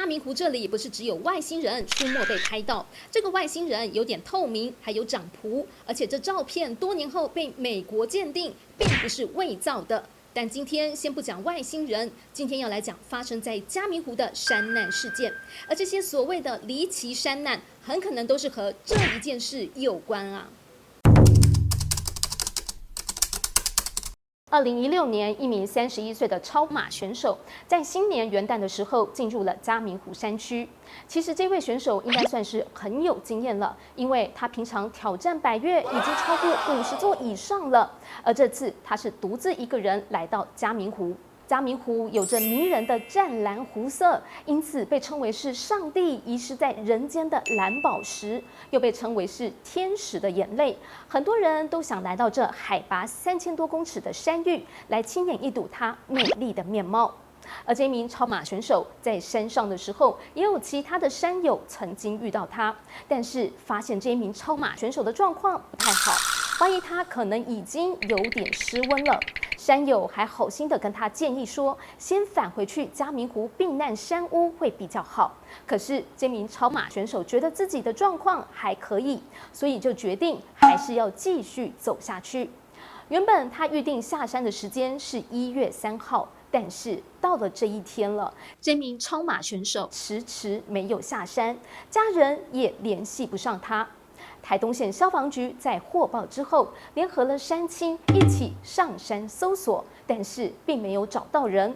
嘉明湖这里不是只有外星人出没被拍到，这个外星人有点透明，还有长蹼，而且这照片多年后被美国鉴定，并不是伪造的。但今天先不讲外星人，今天要来讲发生在嘉明湖的山难事件，而这些所谓的离奇山难，很可能都是和这一件事有关啊。2016年，一名31岁的超马选手在新年元旦的时候进入了嘉明湖山区。其实这位选手应该算是很有经验了，因为他平常挑战百岳已经超过50座以上了。而这次他是独自一个人来到嘉明湖。嘉明湖有着迷人的湛蓝湖色，因此被称为是上帝遗失在人间的蓝宝石，又被称为是天使的眼泪。很多人都想来到这海拔3000多公尺的山域，来亲眼一睹它美丽的面貌。而这名超马选手在山上的时候，也有其他的山友曾经遇到他，但是发现这一名超马选手的状况不太好，怀疑他可能已经有点失温了。山友还好心的跟他建议说，先返回去嘉明湖避难山屋会比较好。可是这名超马选手觉得自己的状况还可以，所以就决定还是要继续走下去。原本他预定下山的时间是1月3号，但是到了这一天了，这名超马选手迟迟没有下山，家人也联系不上他。台东县消防局在获报之后，联合了山青一起上山搜索，但是并没有找到人。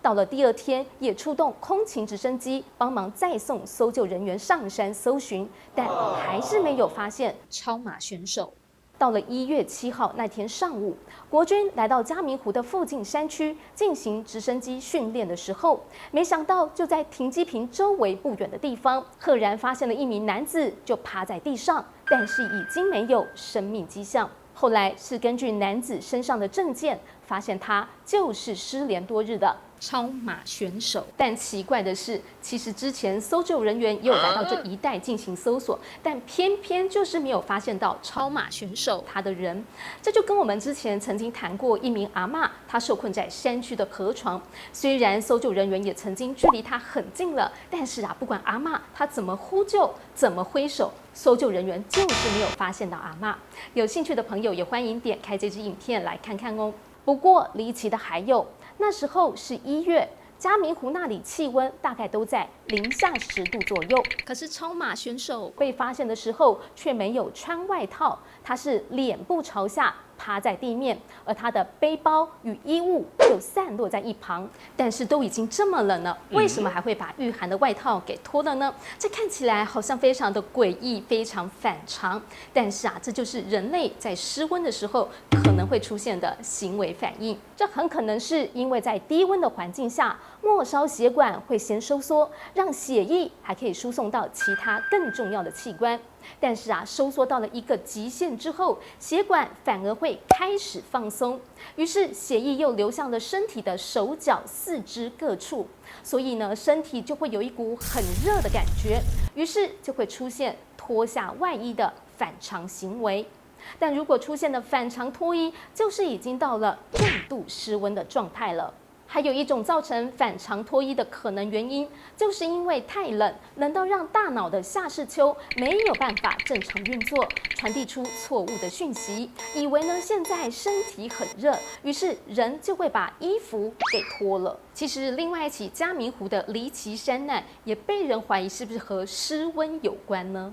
到了第2天，也出动空勤直升机帮忙再送搜救人员上山搜寻，但还是没有发现超马选手。到了1月7号那天上午，国军来到嘉明湖的附近山区进行直升机训练的时候，没想到就在停机坪周围不远的地方，赫然发现了一名男子就趴在地上，但是已经没有生命迹象。后来是根据男子身上的证件，发现他就是失联多日的超马选手。但奇怪的是，其实之前搜救人员也有来到这一带进行搜索，但偏偏就是没有发现到超马选手他的人。这就跟我们之前曾经谈过一名阿嬷，她受困在山区的河床，虽然搜救人员也曾经距离她很近了，但是不管阿嬷她怎么呼救，怎么挥手，搜救人员就是没有发现到阿嬷。有兴趣的朋友也欢迎点开这支影片来看看哦。不过离奇的还有，那时候是1月，嘉明湖那里气温大概都在-10度左右，可是超马选手被发现的时候却没有穿外套，他是脸部朝下趴在地面，而他的背包与衣物就散落在一旁。但是都已经这么冷了，为什么还会把御寒的外套给脱了呢？这看起来好像非常的诡异，非常反常。但是这就是人类在失温的时候可能会出现的行为反应。这很可能是因为在低温的环境下，末梢血管会先收缩，让血液还可以输送到其他更重要的器官。但是收缩到了一个极限之后，血管反而会开始放松，于是血液又流向了身体的手脚四肢各处，所以呢，身体就会有一股很热的感觉，于是就会出现脱下外衣的反常行为。但如果出现了反常脱衣，就是已经到了重度失温的状态了。还有一种造成反常脱衣的可能原因，就是因为太冷，冷到让大脑的下视丘没有办法正常运作，传递出错误的讯息，以为呢现在身体很热，于是人就会把衣服给脱了。其实另外一起嘉明湖的离奇山难，也被人怀疑是不是和失温有关呢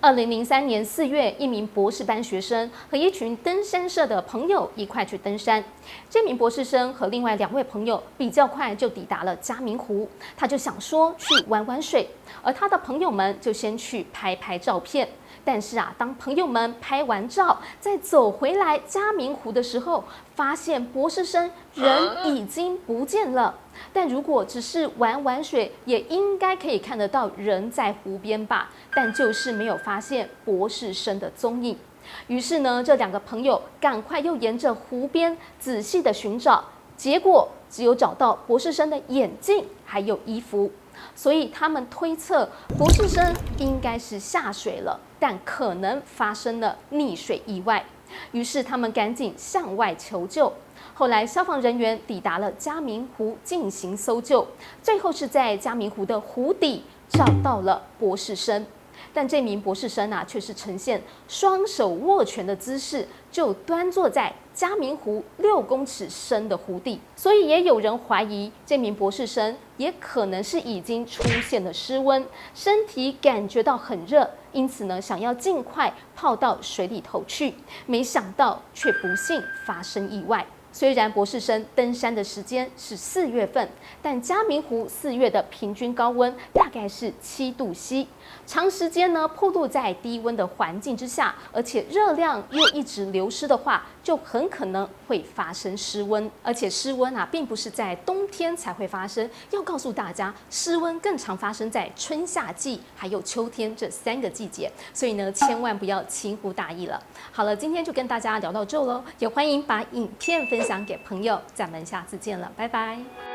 ？2003年4月，一名博士班学生和一群登山社的朋友一块去登山。这名博士生和另外2位朋友比较快就抵达了嘉明湖，他就想说去玩玩水，而他的朋友们就先去拍照片。但是当朋友们拍完照，再走回来嘉明湖的时候，发现博士生人已经不见了。但如果只是玩水，也应该可以看得到人在湖边吧？但就是没有发现博士生的踪影。于是呢，这2个朋友赶快又沿着湖边仔细的寻找，结果只有找到博士生的眼镜还有衣服。所以他们推测博士生应该是下水了，但可能发生了溺水意外。于是他们赶紧向外求救。后来消防人员抵达了嘉明湖进行搜救，最后是在嘉明湖的湖底找到了博士生。但这名博士生却是呈现双手握拳的姿势，就端坐在嘉明湖6公尺深的湖底，所以也有人怀疑这名博士生也可能是已经出现了失温，身体感觉到很热，因此想要尽快泡到水里头去，没想到却不幸发生意外。虽然博士生登山的时间是4月份，但嘉明湖4月的平均高温大概是7度C，长时间暴露在低温的环境之下，而且热量又一直流失的话，就很可能会发生失温。而且失温并不是在冬天才会发生，要告诉大家，失温更常发生在春夏季还有秋天这3个季节，所以千万不要轻忽大意了。好了，今天就跟大家聊到这喽，也欢迎把影片分享给朋友，咱们下次见了，拜拜。